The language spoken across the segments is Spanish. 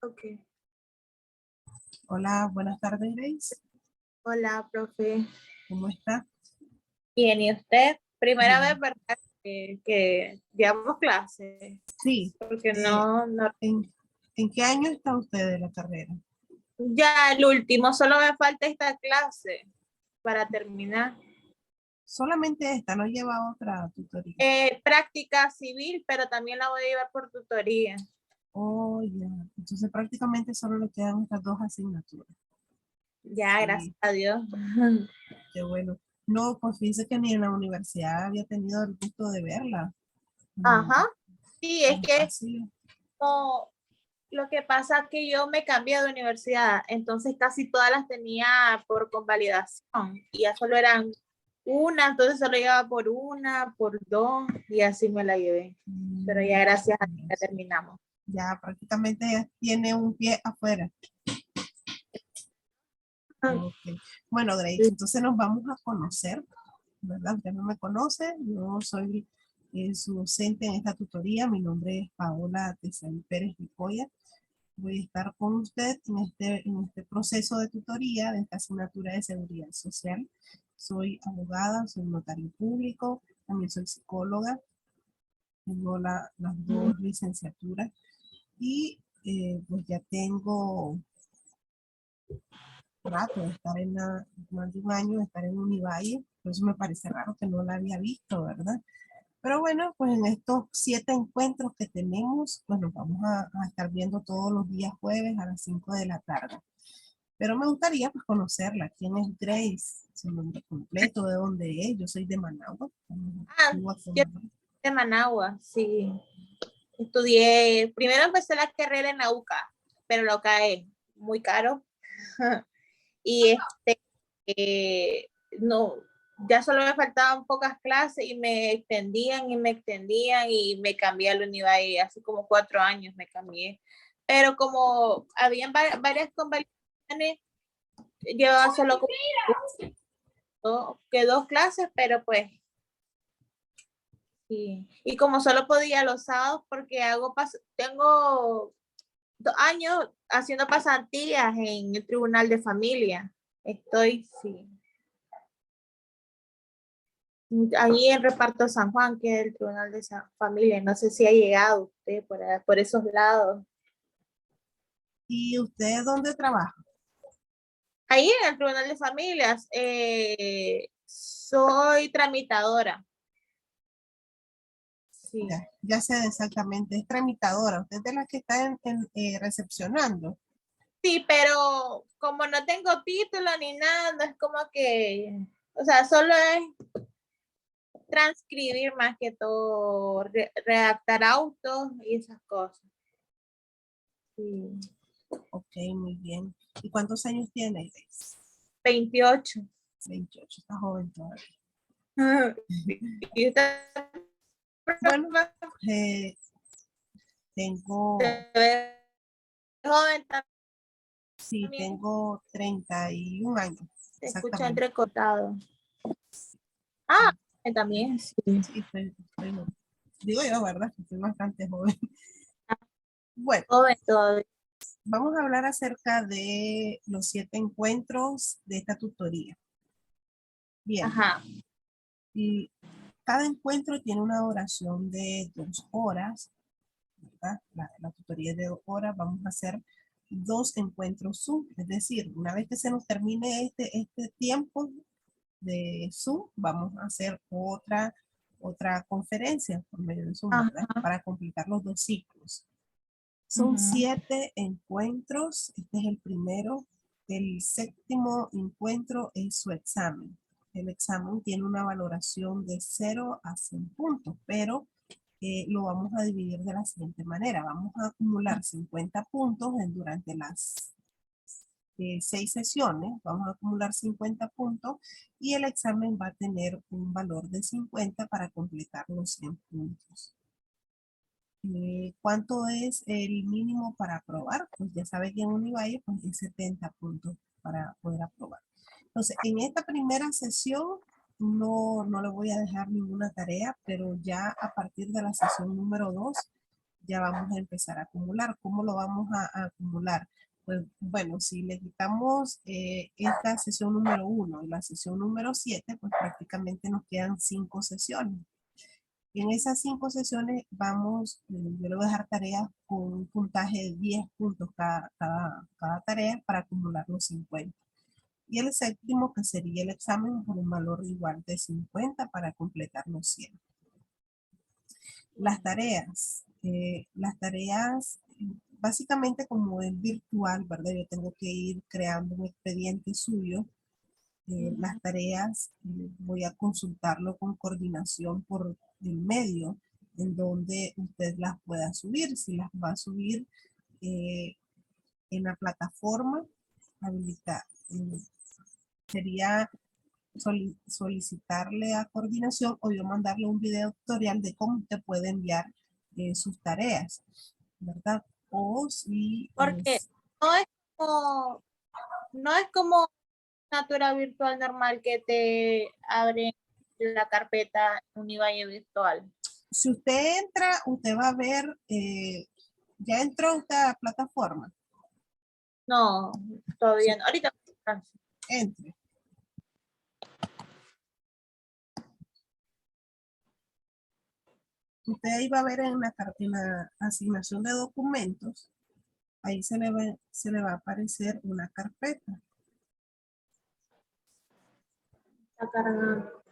Ok. Hola, buenas tardes, Grace. Hola, profe. ¿Cómo está? Bien, ¿y usted? Primera vez, Bien. ¿verdad? Que llevamos clase. Sí. Porque eh, no. ¿En qué año está usted de la carrera? Ya el último, solo me falta esta clase para terminar. Solamente esta, no lleva otra tutoría. Práctica civil, pero también la voy a llevar por tutoría. Oh, ya. Entonces prácticamente solo le quedan estas dos asignaturas. Ya, gracias Sí, a Dios. qué bueno. No, pues fíjese que ni en la universidad había tenido el gusto de verla. No, Ajá. Sí, es tan que fácil. como lo que pasa es que yo me cambié de universidad, entonces casi todas las tenía por convalidación y ya solo eran una, entonces solo llevaba por una, por dos y así me la llevé. Pero ya gracias a Dios ya terminamos. Ya prácticamente ya tiene un pie afuera. Ok. Bueno, Grace, entonces nos vamos a conocer, ¿verdad? Usted no me conoce, yo soy su docente en esta tutoría. Mi nombre es Paola Tesaí Pérez Vicoya. Voy a estar con usted en este proceso de tutoría de esta asignatura de seguridad social. Soy abogada, soy notario público, también soy psicóloga, tengo las dos licenciaturas y pues ya tengo rato de estar más de un año de estar en Univalle, por eso me parece raro que no la había visto, ¿verdad? Pero bueno, pues en estos 7 encuentros que tenemos, pues nos vamos a estar viendo todos los días jueves a las 5 de la tarde. Pero me gustaría pues conocerla. ¿Quién es Grace? Su nombre completo, de dónde es. Yo soy de Managua. Ah, yo de Managua, sí. Estudié, primero empecé la carrera en la UCA, pero la UCA es muy caro. Y no, ya solo me faltaban pocas clases y me extendían y me extendían y me cambié a la Univalle, hace como 4 años me cambié. Pero como habían varias convalidaciones, yo solo que dos clases, pero pues sí. Y como solo podía los sábados porque tengo 2 años haciendo pasantías en el Tribunal de Familia. Estoy, sí. Ahí en Reparto San Juan, que es el Tribunal de Familia. No sé si ha llegado usted por esos lados. ¿Y usted dónde trabaja? Ahí en el Tribunal de Familias soy tramitadora. Sí. Ya sé exactamente, es tramitadora. Usted es de las que está recepcionando. Sí, pero como no tengo título ni nada, no es como que, o sea, solo es transcribir más que todo, redactar autos y esas cosas. Sí. Ok, muy bien. ¿Y cuántos años tiene, Grace? 28. 28, está joven todavía. Y usted Bueno, eh, tengo, joven sí, también, tengo 31 años, se escucha exactamente. entrecortado. Ah, también, sí. Sí, digo yo, ¿verdad? Que soy bastante joven. Bueno, Joven todavía. vamos a hablar acerca de los 7 encuentros de esta tutoría. Bien, Ajá. y cada encuentro tiene una duración de 2 horas, ¿verdad? La tutoría es de 2 horas, vamos a hacer 2 encuentros Zoom, es decir, una vez que se nos termine este tiempo de Zoom, vamos a hacer otra conferencia por medio de Zoom, ¿verdad? Ajá. Para completar los 2 ciclos. Son Ujú. 7 encuentros, este es el primero. El séptimo encuentro es su examen. El examen tiene una valoración de 0 a 100 puntos, pero lo vamos a dividir de la siguiente manera. Vamos a acumular 50 puntos durante las 6 sesiones, vamos a acumular 50 puntos y el examen va a tener un valor de 50 para completar los 100 puntos. ¿Cuánto es el mínimo para aprobar? Pues ya sabe que en Univalle pues es 70 puntos para poder aprobar. Entonces, en esta primera sesión no le voy a dejar ninguna tarea, pero ya a partir de la sesión número 2 ya vamos a empezar a acumular. ¿Cómo lo vamos a acumular? Pues bueno, si le quitamos esta sesión número 1 y la sesión número 7, pues prácticamente nos quedan 5 sesiones. Y en esas 5 sesiones vamos, yo le voy a dejar tareas con un puntaje de 10 puntos cada tarea para acumular los 50. Y el séptimo, que sería el examen, por un valor igual de 50 para completar los 100. Las tareas, básicamente como es virtual, ¿verdad? Yo tengo que ir creando un expediente suyo. Las tareas voy a consultarlo con coordinación por el medio en donde usted las pueda subir. Si las va a subir en la plataforma, sería solicitarle a coordinación o yo mandarle un video tutorial de cómo usted puede enviar sus tareas, ¿verdad? O si Porque no es como, no es como Natura virtual normal que te abre la carpeta Univalle virtual. si usted entra, usted va a ver, ya entró usted a la plataforma. No, todavía no. Ahorita. Entre. Usted ahí va a ver en la asignación de documentos, ahí se le va a aparecer una carpeta. Está cargando.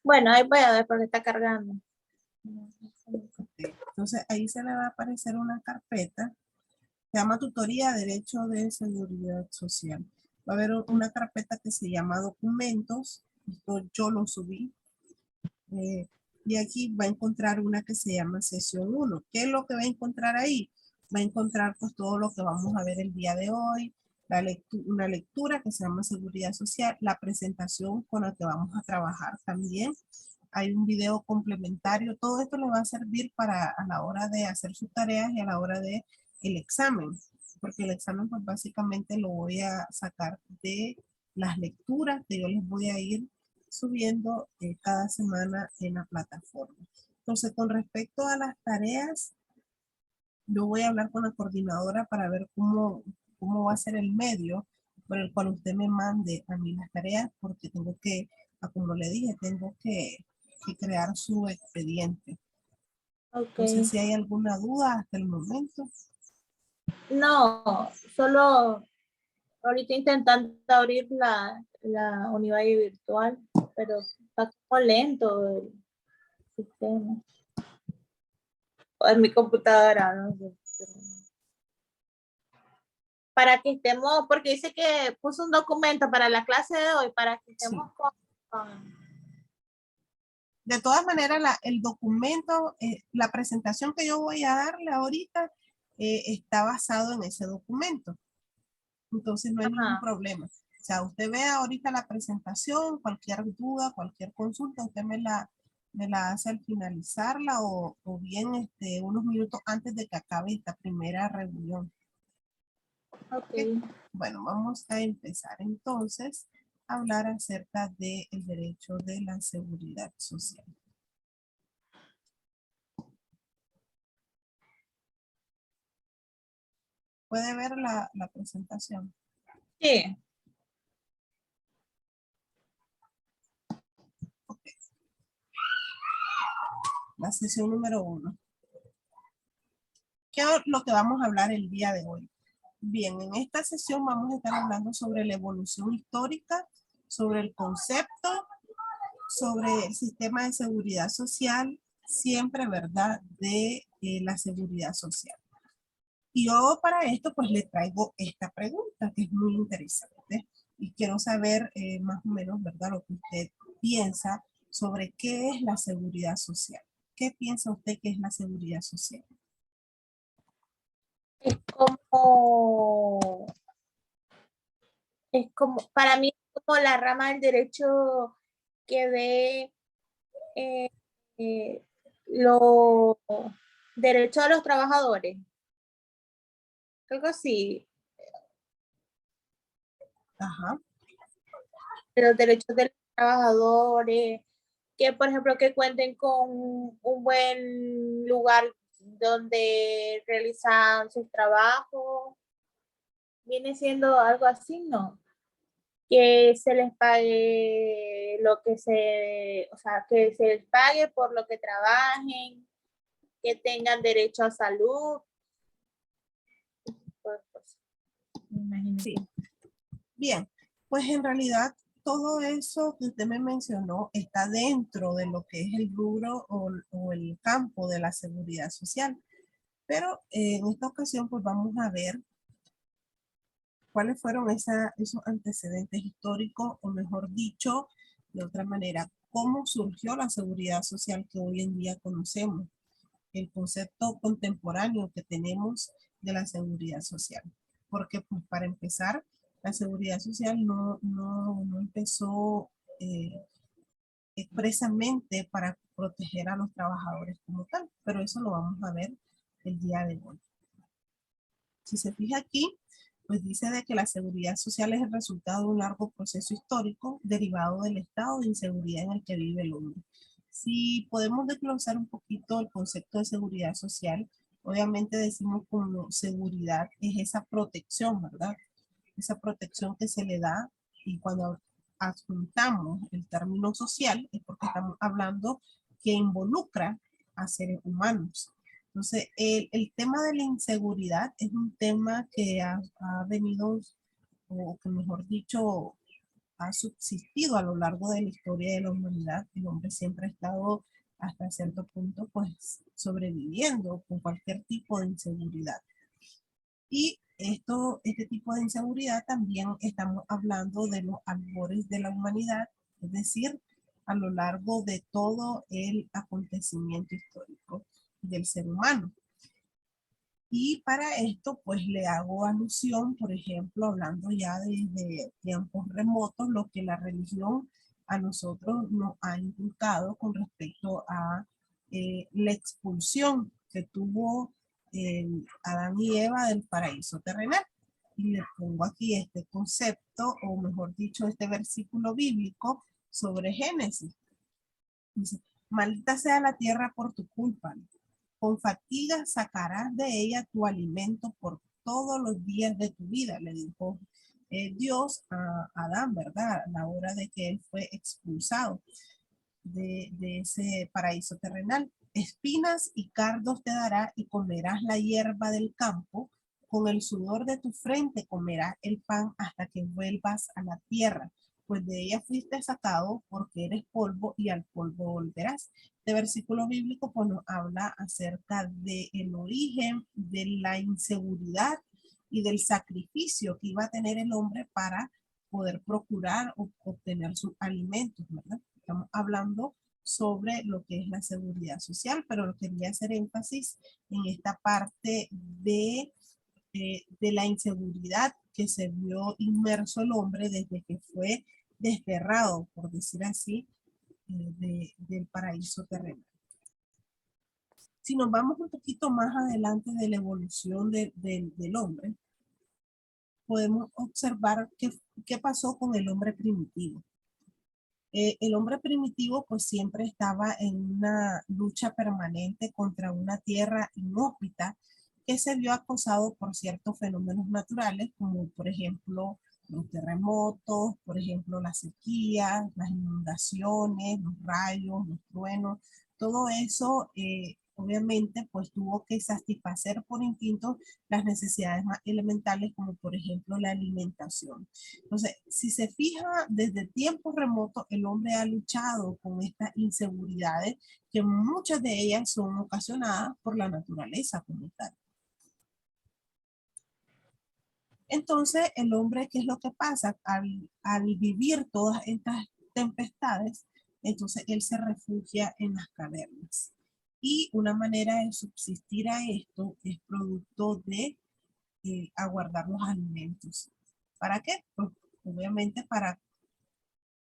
Bueno, ahí voy a ver porque está cargando. Entonces ahí se le va a aparecer una carpeta. Se llama Tutoría Derecho de Seguridad Social. Va a haber una carpeta que se llama Documentos. Esto yo lo subí. Y aquí va a encontrar una que se llama Sesión 1. ¿Qué es lo que va a encontrar ahí? Va a encontrar pues todo lo que vamos a ver el día de hoy. Una lectura que se llama Seguridad Social. La presentación con la que vamos a trabajar también. Hay un video complementario. Todo esto le va a servir para a la hora de hacer sus tareas y a la hora de el examen, porque el examen pues básicamente lo voy a sacar de las lecturas que yo les voy a ir subiendo cada semana en la plataforma. Entonces, con respecto a las tareas, yo voy a hablar con la coordinadora para ver cómo va a ser el medio por el cual usted me mande a mí las tareas, porque tengo que, como le dije, tengo que crear su expediente. Okay. No sé si hay alguna duda hasta el momento. No, solo ahorita intentando abrir la Univalle virtual, pero está como lento el sistema. O en mi computadora, no sé. Para que estemos, porque dice que puso un documento para la clase de hoy, para que estemos Sí. De todas maneras, el documento, la presentación que yo voy a darle ahorita está basado en ese documento. Entonces no hay ningún problema. O sea, usted ve ahorita la presentación, cualquier duda, cualquier consulta, usted me la hace al finalizarla o bien unos minutos antes de que acabe esta primera reunión. Okay. Bueno, vamos a empezar entonces a hablar acerca del derecho de la seguridad social. ¿Puede ver la presentación? Sí. Okay. La sesión número 1. ¿Qué es lo que vamos a hablar el día de hoy? Bien, en esta sesión vamos a estar hablando sobre la evolución histórica, sobre el concepto, sobre el sistema de seguridad social, siempre, ¿verdad?, de la seguridad social. Y yo para esto pues le traigo esta pregunta que es muy interesante y quiero saber más o menos, ¿verdad?, lo que usted piensa sobre qué es la seguridad social. ¿Qué piensa usted que es la seguridad social? Es como, para mí es como la rama del derecho que ve los derechos de los trabajadores. Algo así. Ajá. de los derechos de los trabajadores, que por ejemplo que cuenten con un buen lugar donde realizan sus trabajos, viene siendo algo así, ¿no? Que se les pague lo que o sea, que se les pague por lo que trabajen, que tengan derecho a salud. Pues, me imagino. Sí. Bien, pues en realidad todo eso que usted me mencionó está dentro de lo que es el rubro o el campo de la seguridad social. Pero en esta ocasión pues vamos a ver cuáles fueron esos antecedentes históricos, o mejor dicho, de otra manera, cómo surgió la seguridad social que hoy en día conocemos, el concepto contemporáneo que tenemos de la seguridad social. Porque pues para empezar, la seguridad social no empezó expresamente para proteger a los trabajadores como tal, pero eso lo vamos a ver el día de hoy. Si se fija aquí, pues dice de que la seguridad social es el resultado de un largo proceso histórico derivado del estado de inseguridad en el que vive el hombre. Si podemos desglosar un poquito el concepto de seguridad social, obviamente decimos como seguridad es esa protección, ¿verdad? Esa protección que se le da, y cuando adjuntamos el término social es porque estamos hablando que involucra a seres humanos. Entonces, el tema de la inseguridad es un tema que ha venido, o que mejor dicho, ha subsistido a lo largo de la historia de la humanidad. El hombre siempre ha estado hasta cierto punto, pues, sobreviviendo con cualquier tipo de inseguridad. Y este tipo de inseguridad también estamos hablando de los albores de la humanidad, es decir, a lo largo de todo el acontecimiento histórico del ser humano. Y para esto, pues le hago alusión, por ejemplo, hablando ya desde tiempos remotos, lo que la religión a nosotros nos ha inculcado con respecto a la expulsión que tuvo Adán y Eva del paraíso terrenal. Y le pongo aquí este concepto, o mejor dicho, este versículo bíblico sobre Génesis. Dice, maldita sea la tierra por tu culpa. Con fatiga sacarás de ella tu alimento por todos los días de tu vida, le dijo Dios a Adán, ¿verdad? A la hora de que él fue expulsado de ese paraíso terrenal. Espinas y cardos te dará y comerás la hierba del campo. Con el sudor de tu frente comerás el pan hasta que vuelvas a la tierra, pues de ella fuiste sacado porque eres polvo y al polvo volverás. Este versículo bíblico pues, nos habla acerca del origen de la inseguridad y del sacrificio que iba a tener el hombre para poder procurar o obtener sus alimentos, ¿verdad? Estamos hablando sobre lo que es la seguridad social, pero quería hacer énfasis en esta parte de la inseguridad que se vio inmerso el hombre desde que fue desterrado, por decir así, del paraíso terrenal. Si nos vamos un poquito más adelante de la evolución del hombre, podemos observar qué pasó con el hombre primitivo. El hombre primitivo pues siempre estaba en una lucha permanente contra una tierra inhóspita que se vio acosado por ciertos fenómenos naturales, como por ejemplo los terremotos, por ejemplo las sequías, las inundaciones, los rayos, los truenos. Todo eso obviamente pues tuvo que satisfacer por instinto las necesidades más elementales, como por ejemplo la alimentación. Entonces, si se fija, desde tiempos remotos el hombre ha luchado con estas inseguridades, que muchas de ellas son ocasionadas por la naturaleza como tal. Entonces, el hombre, ¿qué es lo que pasa? Al vivir todas estas tempestades, entonces él se refugia en las cavernas. Y una manera de subsistir a esto es producto de aguardar los alimentos. ¿Para qué? Pues obviamente para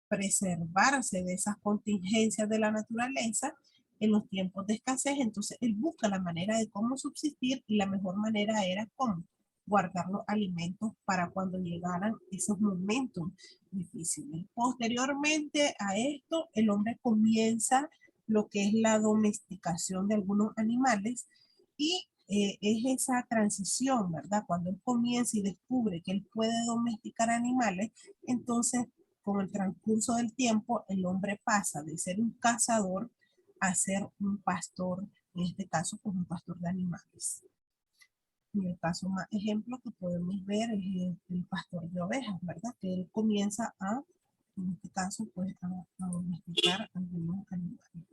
preservarse de esas contingencias de la naturaleza en los tiempos de escasez. Entonces él busca la manera de cómo subsistir, y la mejor manera era cómo guardar los alimentos para cuando llegaran esos momentos difíciles. Posteriormente a esto, el hombre comienza lo que es la domesticación de algunos animales y es esa transición, ¿verdad? Cuando él comienza y descubre que él puede domesticar animales, entonces con el transcurso del tiempo, el hombre pasa de ser un cazador a ser un pastor, en este caso, pues un pastor de animales. Y el caso más ejemplo que podemos ver es el pastor de ovejas, ¿verdad? Que él comienza a, en este caso, pues a domesticar algunos animales.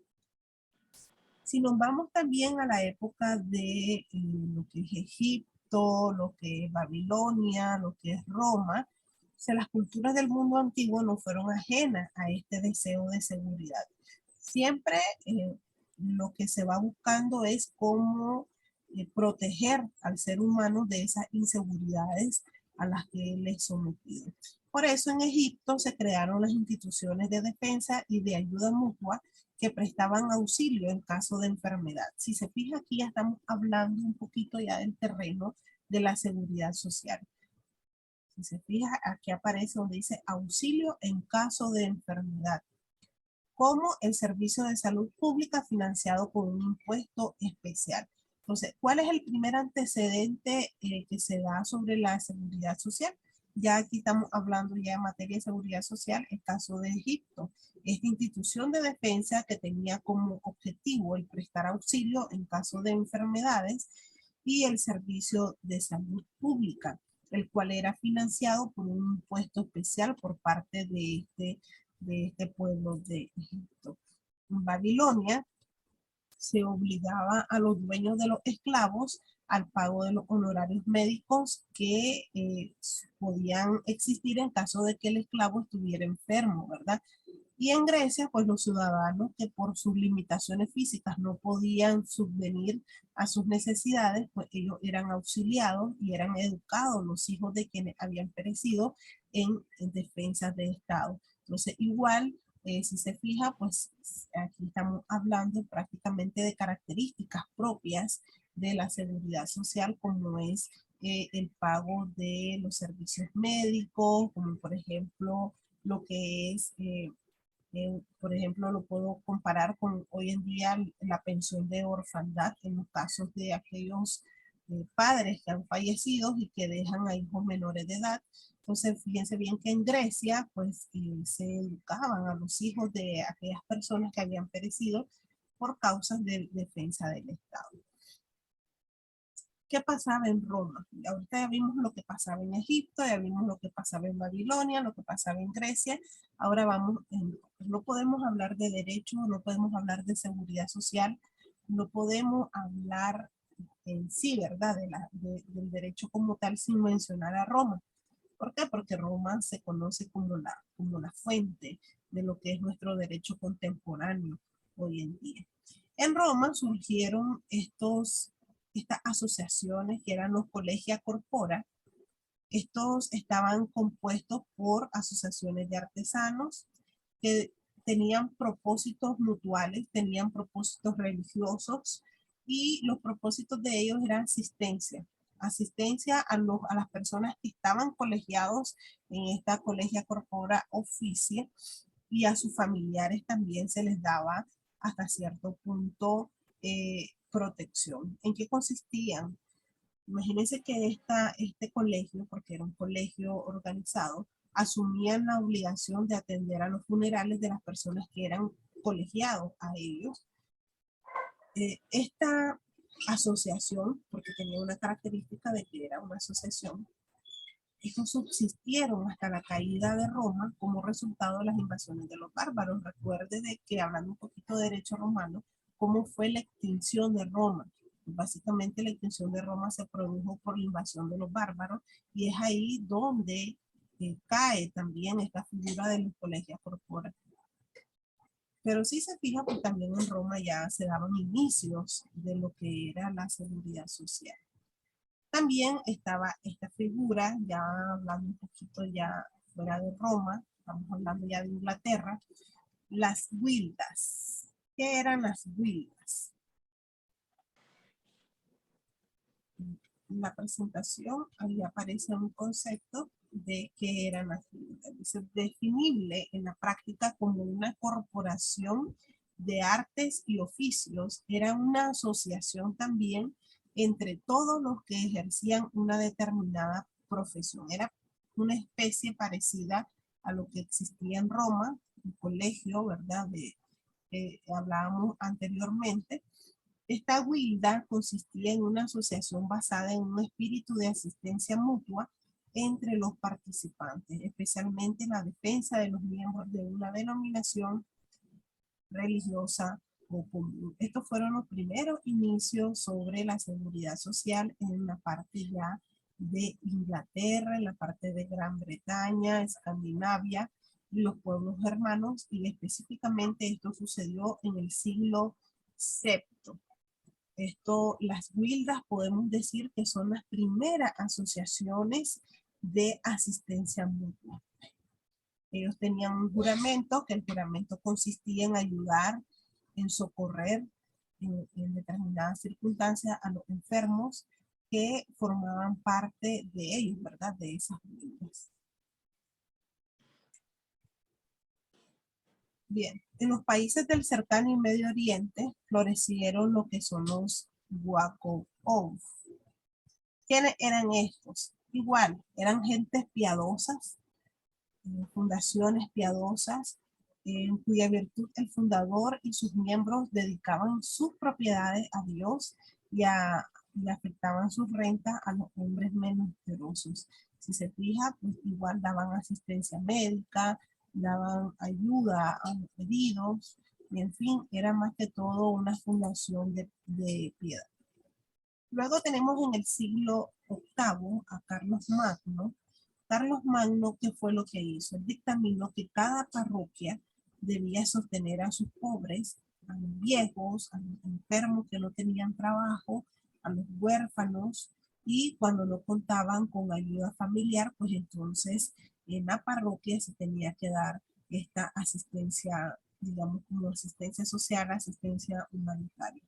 Si nos vamos también a la época de lo que es Egipto, lo que es Babilonia, lo que es Roma, o sea, las culturas del mundo antiguo no fueron ajenas a este deseo de seguridad. Siempre lo que se va buscando es cómo proteger al ser humano de esas inseguridades a las que él es sometido. Por eso en Egipto se crearon las instituciones de defensa y de ayuda mutua que prestaban auxilio en caso de enfermedad. Si se fija aquí ya estamos hablando un poquito ya del terreno de la seguridad social. Si se fija aquí aparece donde dice auxilio en caso de enfermedad, como el servicio de salud pública financiado con un impuesto especial. Entonces, ¿cuál es el primer antecedente que se da sobre la seguridad social? Ya aquí estamos hablando ya en materia de seguridad social, el caso de Egipto. Esta institución de defensa que tenía como objetivo el prestar auxilio en caso de enfermedades y el servicio de salud pública, el cual era financiado por un impuesto especial por parte de este pueblo de Egipto. En Babilonia se obligaba a los dueños de los esclavos al pago de los honorarios médicos que podían existir en caso de que el esclavo estuviera enfermo, ¿verdad? Y en Grecia, pues los ciudadanos que por sus limitaciones físicas no podían subvenir a sus necesidades, pues ellos eran auxiliados y eran educados los hijos de quienes habían perecido en defensa del Estado. Entonces, igual, si se fija, pues aquí estamos hablando prácticamente de características propias de la seguridad social, como es el pago de los servicios médicos, como por ejemplo lo que es por ejemplo, lo puedo comparar con hoy en día la pensión de orfandad en los casos de aquellos padres que han fallecido y que dejan a hijos menores de edad. Entonces, fíjense bien que en Grecia, pues, se educaban a los hijos de aquellas personas que habían perecido por causas de defensa del Estado. ¿Qué pasaba en Roma? Ahorita ya vimos lo que pasaba en Egipto, ya vimos lo que pasaba en Babilonia, lo que pasaba en Grecia. Ahora vamos, no podemos hablar de derecho, no podemos hablar de seguridad social, no podemos hablar en sí, ¿verdad? Del derecho como tal sin mencionar a Roma. ¿Por qué? Porque Roma se conoce como la fuente de lo que es nuestro derecho contemporáneo hoy en día. En Roma surgieron estas asociaciones que eran los Collegia Corpora. Estos estaban compuestos por asociaciones de artesanos que tenían propósitos mutuales, tenían propósitos religiosos y los propósitos de ellos eran asistencia a las personas que estaban colegiados en esta Collegia Corpora Officia y a sus familiares también se les daba hasta cierto punto protección. ¿En qué consistían? Imagínense que este colegio, porque era un colegio organizado, asumían la obligación de atender a los funerales de las personas que eran colegiados a ellos. Esta asociación, porque tenía una característica de que era una asociación, estos subsistieron hasta la caída de Roma como resultado de las invasiones de los bárbaros. Recuerde de que, hablando un poquito de derecho romano, cómo fue la extinción de Roma. Básicamente la extinción de Roma se produjo por la invasión de los bárbaros y es ahí donde cae también esta figura de los colegios corpora. Pero si se fija, pues también en Roma ya se daban inicios de lo que era la seguridad social. También estaba esta figura, ya hablando un poquito ya fuera de Roma, estamos hablando ya de Inglaterra, las guildas. ¿Qué eran las guildas? la presentación, ahí aparece un concepto de qué eran las gildas. Dice, definible en la práctica como una corporación de artes y oficios, era una asociación también entre todos los que ejercían una determinada profesión. Era una especie parecida a lo que existía en Roma, un colegio, ¿verdad? De hablábamos anteriormente. Esta huilda consistía en una asociación basada en un espíritu de asistencia mutua entre los participantes, especialmente en la defensa de los miembros de una denominación religiosa o común. Estos fueron los primeros inicios sobre la seguridad social en la parte ya de Inglaterra, en la parte de Gran Bretaña, Escandinavia, y los pueblos hermanos, y específicamente esto sucedió en el siglo VII. Esto, las guildas podemos decir que son las primeras asociaciones de asistencia mutua. Ellos tenían un juramento, que el juramento consistía en ayudar, en socorrer en determinadas circunstancias a los enfermos que formaban parte de ellos, ¿verdad? De esas guildas. Bien, en los países del cercano y Medio Oriente florecieron lo que son los Waqo'of. ¿Quiénes eran estos? Igual, eran gentes piadosas, fundaciones piadosas, en cuya virtud el fundador y sus miembros dedicaban sus propiedades a Dios y afectaban sus rentas a los hombres menesterosos. Si se fija, pues igual daban asistencia médica, daban ayuda a los heridos, y en fin, era más que todo una fundación de piedad. Luego tenemos en el siglo VIII a Carlos Magno. Carlos Magno, ¿qué fue lo que hizo? Él dictaminó que cada parroquia debía sostener a sus pobres, a los viejos, a los enfermos que no tenían trabajo, a los huérfanos, y cuando no contaban con ayuda familiar, pues entonces en la parroquia se tenía que dar esta asistencia, digamos como asistencia social, asistencia humanitaria.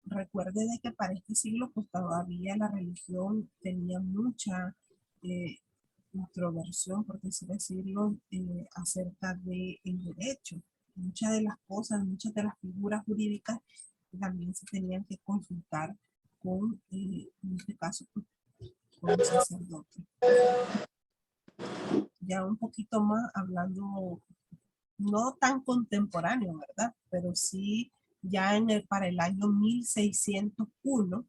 Recuerde de que para este siglo pues todavía la religión tenía mucha introversión, por decirlo, acerca del derecho. Muchas de las cosas, muchas de las figuras jurídicas también se tenían que consultar con, en este caso, pues, con un sacerdote. Ya un poquito más hablando, no tan contemporáneo, ¿verdad? Pero sí ya para el año 1601,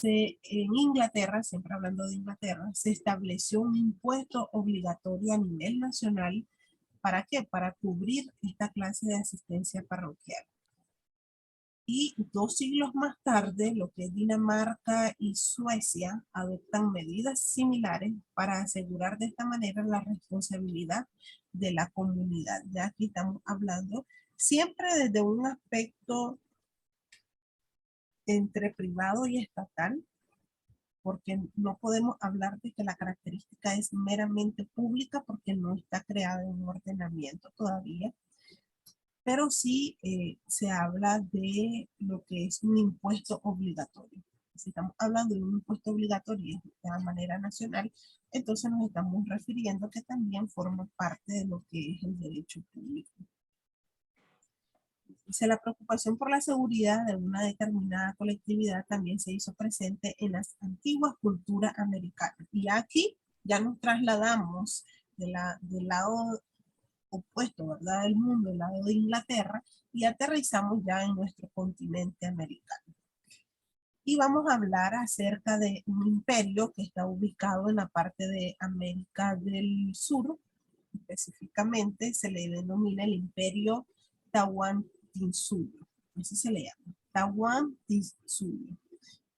en Inglaterra, siempre hablando de Inglaterra, se estableció un impuesto obligatorio a nivel nacional. ¿Para qué? Para cubrir esta clase de asistencia parroquial. Y 2 siglos más tarde, lo que es Dinamarca y Suecia adoptan medidas similares para asegurar de esta manera la responsabilidad de la comunidad. Ya aquí estamos hablando siempre desde un aspecto entre privado y estatal, porque no podemos hablar de que la característica es meramente pública porque no está creada en un ordenamiento todavía, pero sí se habla de lo que es un impuesto obligatorio. Si estamos hablando de un impuesto obligatorio de manera nacional, entonces nos estamos refiriendo que también forma parte de lo que es el derecho público. Dice, la preocupación por la seguridad de una determinada colectividad también se hizo presente en las antiguas culturas americanas. Y aquí ya nos trasladamos del lado opuesto, ¿verdad? Del mundo, del lado de Inglaterra, y aterrizamos ya en nuestro continente americano. Y vamos a hablar acerca de un imperio que está ubicado en la parte de América del Sur. Específicamente se le denomina el imperio Tahuantinsuyo. Así se le llama. Tahuantinsuyo.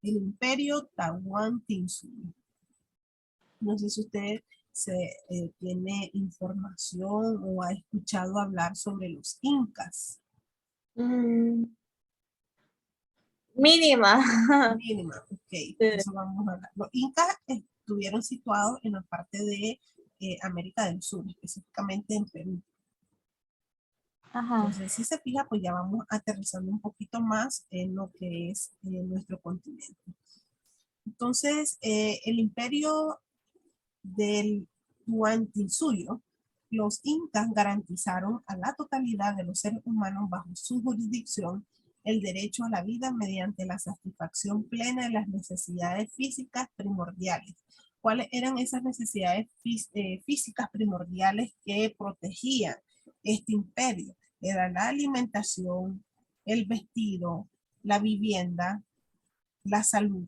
El imperio Tahuantinsuyo. No sé si usted tiene información o ha escuchado hablar sobre los incas. Mínima. Mínima, ok, Sí. eso vamos a hablar. Los incas estuvieron situados en la parte de América del Sur, específicamente en Perú. Ajá. Entonces, si se fija, pues ya vamos aterrizando un poquito más en lo que es nuestro continente. Entonces, el imperio del Tuantinsuyo, los incas garantizaron a la totalidad de los seres humanos bajo su jurisdicción el derecho a la vida mediante la satisfacción plena de las necesidades físicas primordiales. ¿Cuáles eran esas necesidades físicas primordiales que protegían este imperio? Era la alimentación, el vestido, la vivienda, la salud,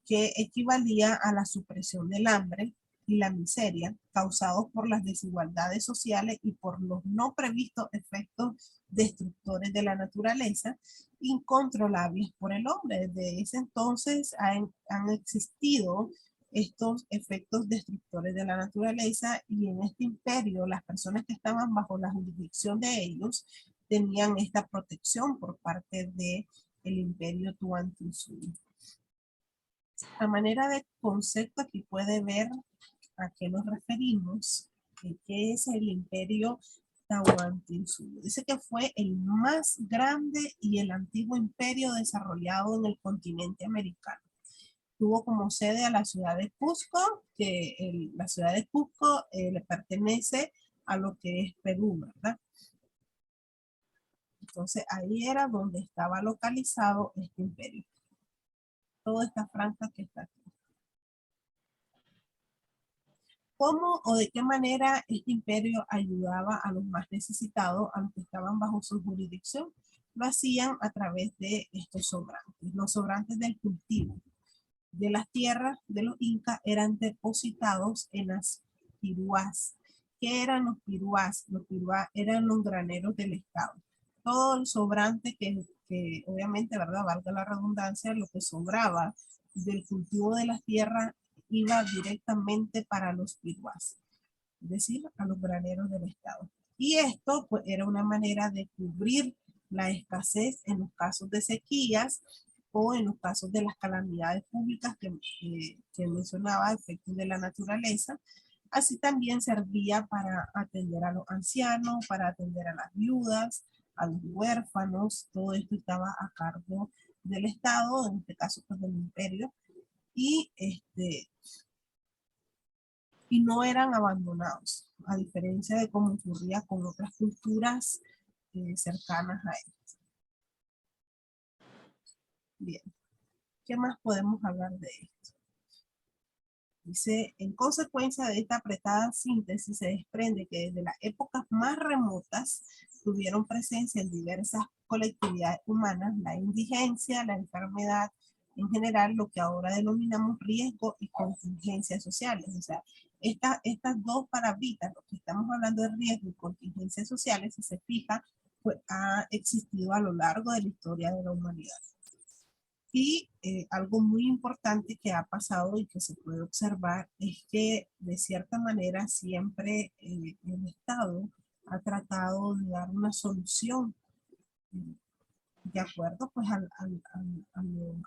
que equivalía a la supresión del hambre y la miseria causados por las desigualdades sociales y por los no previstos efectos destructores de la naturaleza, incontrolables por el hombre. Desde ese entonces han existido estos efectos destructores de la naturaleza, y en este imperio las personas que estaban bajo la jurisdicción de ellos tenían esta protección por parte del imperio Tuantinsuyo. A manera de concepto, aquí puede ver a qué nos referimos, qué es el imperio Tahuantinsuyo. Dice que fue el más grande y el antiguo imperio desarrollado en el continente americano. Tuvo como sede a la ciudad de Cusco, que la ciudad de Cusco le pertenece a lo que es Perú, ¿verdad? Entonces ahí era donde estaba localizado este imperio. Toda esta franja que está aquí. ¿Cómo o de qué manera este imperio ayudaba a los más necesitados, a los que estaban bajo su jurisdicción? Lo hacían a través de estos sobrantes. Los sobrantes del cultivo de las tierras de los incas eran depositados en las piruás. ¿Qué eran los piruás? Los piruás eran los graneros del Estado. Todo el sobrante que obviamente, ¿verdad? Valga la redundancia, lo que sobraba del cultivo de las tierras iba directamente para los piruás, es decir, a los graneros del Estado. Y esto pues era una manera de cubrir la escasez en los casos de sequías o en los casos de las calamidades públicas que mencionaba, efectos de la naturaleza. Así también servía para atender a los ancianos, para atender a las viudas, a los huérfanos. Todo esto estaba a cargo del Estado, en este caso pues del imperio, y no eran abandonados, a diferencia de cómo ocurría con otras culturas cercanas a él. Bien, ¿qué más podemos hablar de esto? Dice, en consecuencia de esta apretada síntesis se desprende que desde las épocas más remotas tuvieron presencia en diversas colectividades humanas la indigencia, la enfermedad, en general lo que ahora denominamos riesgo y contingencias sociales. O sea, estas dos palabritas, lo que estamos hablando de riesgo y contingencias sociales, si se fija, pues ha existido a lo largo de la historia de la humanidad. Y algo muy importante que ha pasado y que se puede observar es que de cierta manera siempre el Estado ha tratado de dar una solución de acuerdo pues a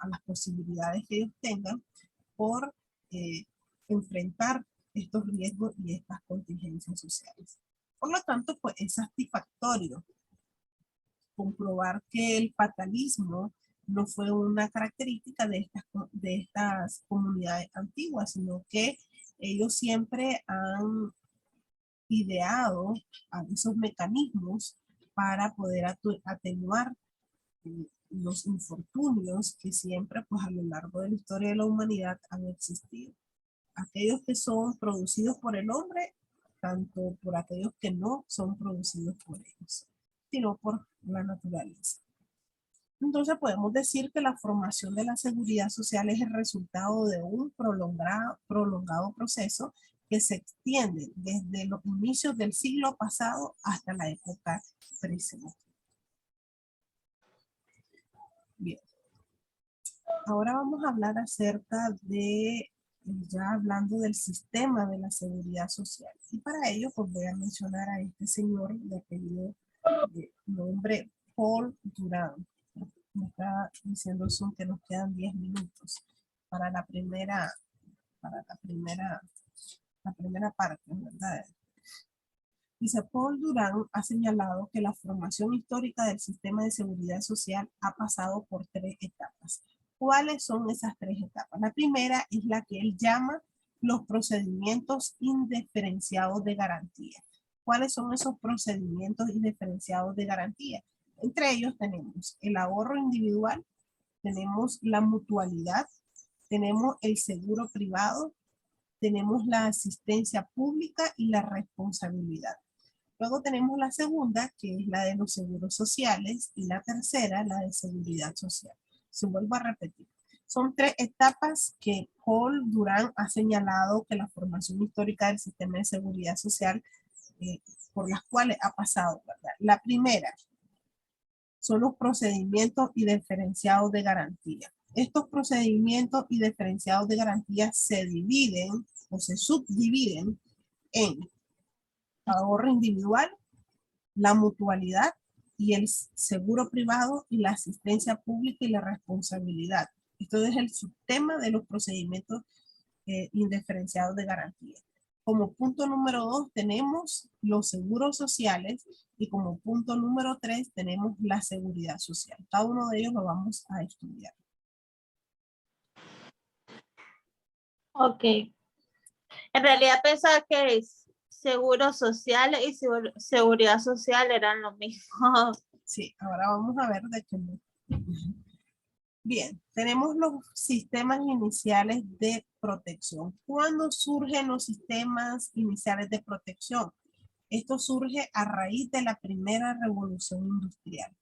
las posibilidades que ellos tengan por enfrentar estos riesgos y estas contingencias sociales. Por lo tanto, pues es satisfactorio comprobar que el fatalismo no fue una característica de estas comunidades antiguas, sino que ellos siempre han ideado esos mecanismos para poder atenuar los infortunios que siempre pues a lo largo de la historia de la humanidad han existido. Aquellos que son producidos por el hombre, tanto por aquellos que no son producidos por ellos, sino por la naturaleza. Entonces podemos decir que la formación de la seguridad social es el resultado de un prolongado proceso que se extiende desde los inicios del siglo pasado hasta la época presente. Bien. Ahora vamos a hablar acerca de, ya hablando del sistema de la seguridad social. Y para ello, pues voy a mencionar a este señor de apellido, de nombre Paul Durán. Me está diciendo Zoom que nos quedan 10 minutos para la primera parte, ¿verdad? Dice, Paul Durán ha señalado que la formación histórica del sistema de seguridad social ha pasado por 3 etapas. ¿Cuáles son esas 3 etapas? La primera es la que él llama los procedimientos indiferenciados de garantía. ¿Cuáles son esos procedimientos indiferenciados de garantía? Entre ellos tenemos el ahorro individual, tenemos la mutualidad, tenemos el seguro privado, tenemos la asistencia pública y la responsabilidad. Luego tenemos la segunda, que es la de los seguros sociales, y la tercera, la de seguridad social. Se vuelvo a repetir. Son 3 etapas que Paul Durán ha señalado que la formación histórica del sistema de seguridad social por las cuales ha pasado, ¿verdad? La primera son los procedimientos y diferenciados de garantía. Estos procedimientos y diferenciados de garantía se dividen o se subdividen en ahorro individual, la mutualidad y el seguro privado y la asistencia pública y la responsabilidad. Esto es el subtema de los procedimientos indiferenciados de garantía. Como punto número 2 tenemos los seguros sociales y como punto número 3 tenemos la seguridad social. Cada uno de ellos lo vamos a estudiar. Ok. En realidad pensaba que seguro social y seguridad social eran lo mismo. Sí, ahora vamos a ver de qué. Bien, tenemos los sistemas iniciales de protección. ¿Cuándo surgen los sistemas iniciales de protección? Esto surge a raíz de la primera revolución industrial.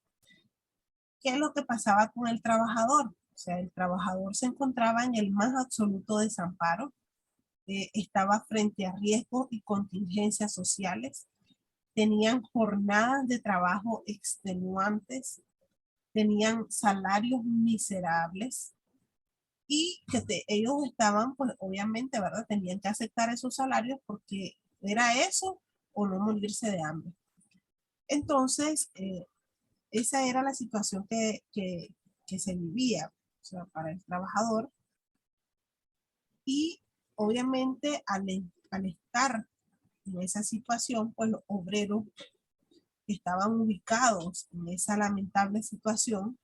¿Qué es lo que pasaba con el trabajador? O sea, el trabajador se encontraba en el más absoluto desamparo, estaba frente a riesgos y contingencias sociales, tenían jornadas de trabajo extenuantes, tenían salarios miserables y que ellos estaban, pues obviamente, ¿verdad? Tenían que aceptar esos salarios porque era eso o no morirse de hambre. Entonces, esa era la situación que se vivía, o sea, para el trabajador. Y obviamente al estar en esa situación, pues los obreros que estaban ubicados en esa lamentable situación,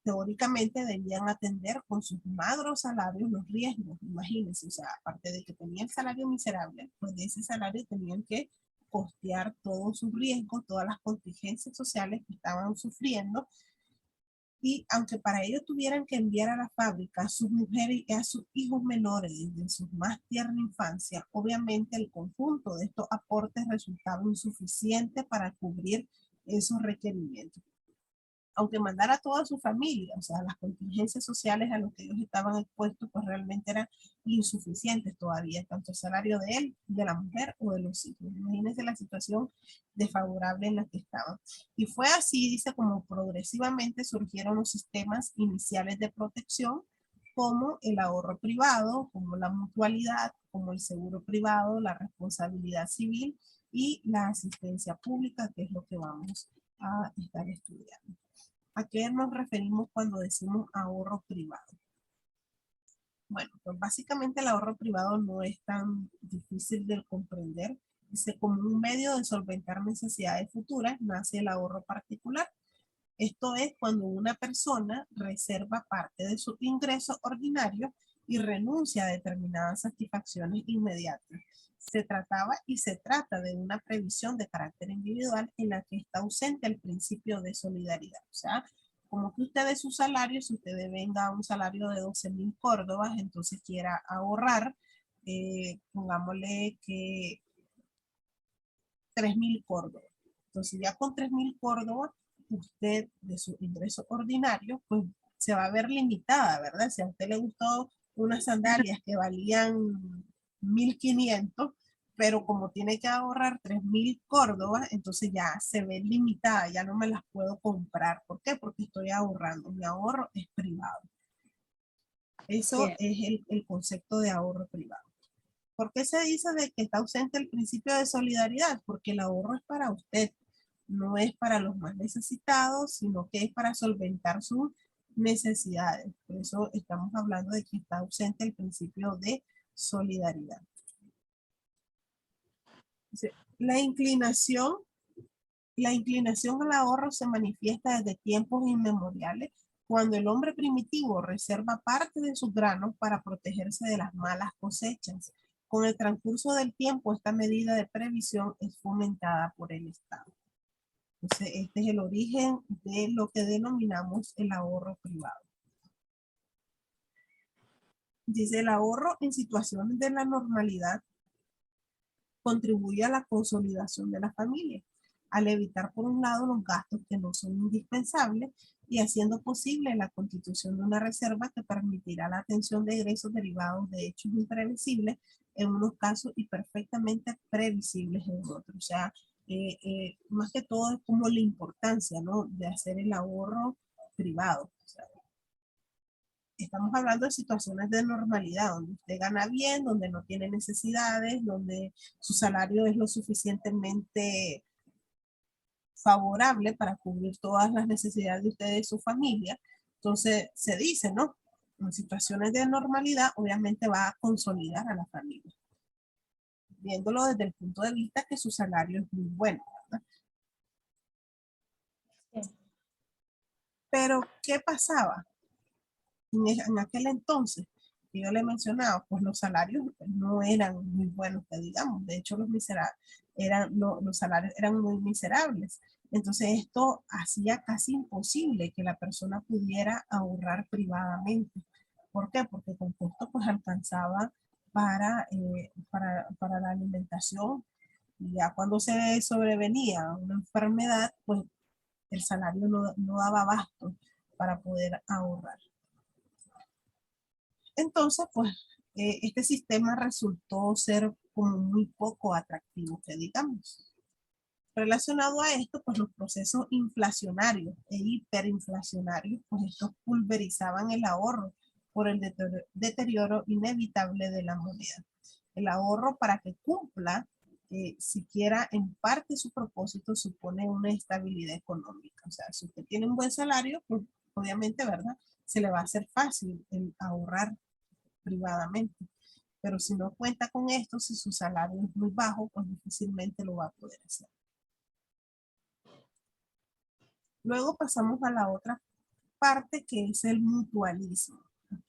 teóricamente debían atender con sus magros salarios los riesgos. Imagínense, o sea, aparte de que tenían el salario miserable, pues de ese salario tenían que costear todos sus riesgos, todas las contingencias sociales que estaban sufriendo. Y aunque para ello tuvieran que enviar a la fábrica a sus mujeres y a sus hijos menores desde su más tierna infancia, obviamente el conjunto de estos aportes resultaba insuficiente para cubrir esos requerimientos. Aunque mandara a toda su familia, o sea, las contingencias sociales a las que ellos estaban expuestos, pues realmente eran insuficientes todavía, tanto el salario de él, de la mujer o de los hijos. Imagínense la situación desfavorable en la que estaban. Y fue así, dice, como progresivamente surgieron los sistemas iniciales de protección, como el ahorro privado, como la mutualidad, como el seguro privado, la responsabilidad civil y la asistencia pública, que es lo que vamos a estar estudiando. ¿A qué nos referimos cuando decimos ahorro privado? Bueno, pues básicamente el ahorro privado no es tan difícil de comprender. Dice, como un medio de solventar necesidades futuras, nace el ahorro particular. Esto es cuando una persona reserva parte de su ingreso ordinario y renuncia a determinadas satisfacciones inmediatas. Se trataba y se trata de una previsión de carácter individual en la que está ausente el principio de solidaridad. O sea, como que usted de su salario, si usted venga a un salario de 12,000 córdobas, entonces quiera ahorrar, pongámosle que 3,000 córdobas. Entonces ya con 3,000 córdobas, usted de su ingreso ordinario, pues se va a ver limitada, ¿verdad? Si a usted le gustó unas sandalias que valían 1,500, pero como tiene que ahorrar 3,000 córdobas, entonces ya se ve limitada, ya no me las puedo comprar. ¿Por qué? Porque estoy ahorrando. Mi ahorro es privado. Eso es el concepto de ahorro privado. ¿Por qué se dice de que está ausente el principio de solidaridad? Porque el ahorro es para usted, no es para los más necesitados, sino que es para solventar sus necesidades. Por eso estamos hablando de que está ausente el principio de solidaridad. La inclinación al ahorro se manifiesta desde tiempos inmemoriales. cuando el hombre primitivo reserva parte de sus granos para protegerse de las malas cosechas. Con el transcurso del tiempo, esta medida de previsión es fomentada por el Estado. Entonces, este es el origen de lo que denominamos el ahorro privado. Dice, el ahorro en situaciones de la normalidad contribuye a la consolidación de la familia, al evitar por un lado los gastos que no son indispensables y haciendo posible la constitución de una reserva que permitirá la atención de ingresos derivados de hechos imprevisibles en unos casos y perfectamente previsibles en otros. O sea, más que todo es como la importancia, ¿no?, de hacer el ahorro privado. O sea, estamos hablando de situaciones de normalidad, donde usted gana bien, donde no tiene necesidades, donde su salario es lo suficientemente favorable para cubrir todas las necesidades de usted y de su familia. Entonces, se dice, ¿no? En situaciones de normalidad, obviamente va a consolidar a la familia, viéndolo desde el punto de vista que su salario es muy bueno, ¿verdad? Sí. Pero, ¿qué pasaba en aquel entonces? Que yo le he mencionado, pues los salarios no eran muy buenos, que digamos. De hecho, los salarios eran muy miserables. Entonces, esto hacía casi imposible que la persona pudiera ahorrar privadamente. ¿Por qué? Porque con costo pues alcanzaba para la alimentación. Y ya cuando se sobrevenía una enfermedad, pues el salario no daba abasto para poder ahorrar. Entonces, pues, este sistema resultó ser como muy poco atractivo, que digamos. Relacionado a esto, pues los procesos inflacionarios e hiperinflacionarios, pues estos pulverizaban el ahorro por el deterioro inevitable de la moneda. El ahorro, para que cumpla siquiera en parte su propósito, supone una estabilidad económica. O sea, si usted tiene un buen salario, pues obviamente, ¿verdad?, se le va a hacer fácil el ahorrar privadamente. Pero si no cuenta con esto, si su salario es muy bajo, pues difícilmente lo va a poder hacer. Luego pasamos a la otra parte, que es el mutualismo.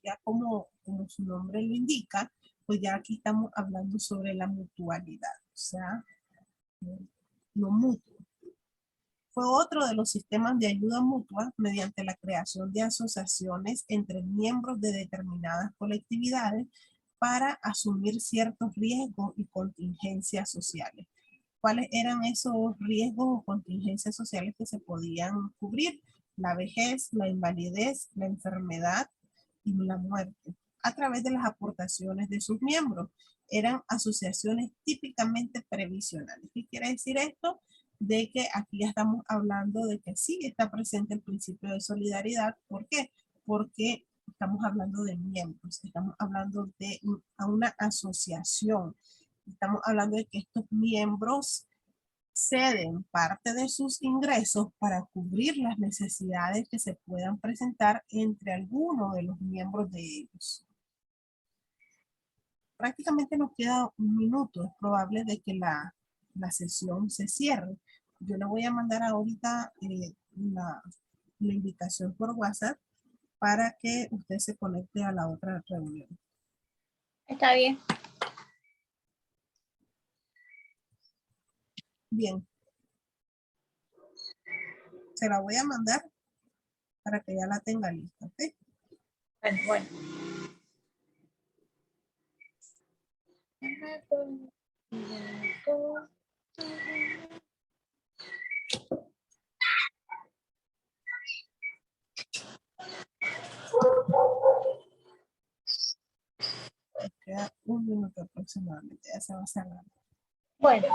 Ya como su nombre lo indica, pues ya aquí estamos hablando sobre la mutualidad, o sea, lo mutuo. Fue otro de los sistemas de ayuda mutua mediante la creación de asociaciones entre miembros de determinadas colectividades para asumir ciertos riesgos y contingencias sociales. ¿Cuáles eran esos riesgos o contingencias sociales que se podían cubrir? La vejez, la invalidez, la enfermedad y la muerte, a través de las aportaciones de sus miembros. Eran asociaciones típicamente previsionales. ¿Qué quiere decir esto? De que aquí ya estamos hablando de que sí está presente el principio de solidaridad. ¿Por qué? Porque estamos hablando de miembros, estamos hablando de una asociación. Estamos hablando de que estos miembros ceden parte de sus ingresos para cubrir las necesidades que se puedan presentar entre algunos de los miembros de ellos. Prácticamente nos queda un minuto. Es probable de que la sesión se cierre. Yo le voy a mandar ahorita la invitación por WhatsApp para que usted se conecte a la otra reunión. Está bien. Bien. Se la voy a mandar para que ya la tenga lista, ¿ok? Bueno. Queda un minuto aproximadamente, ya se va a cerrar. Bueno.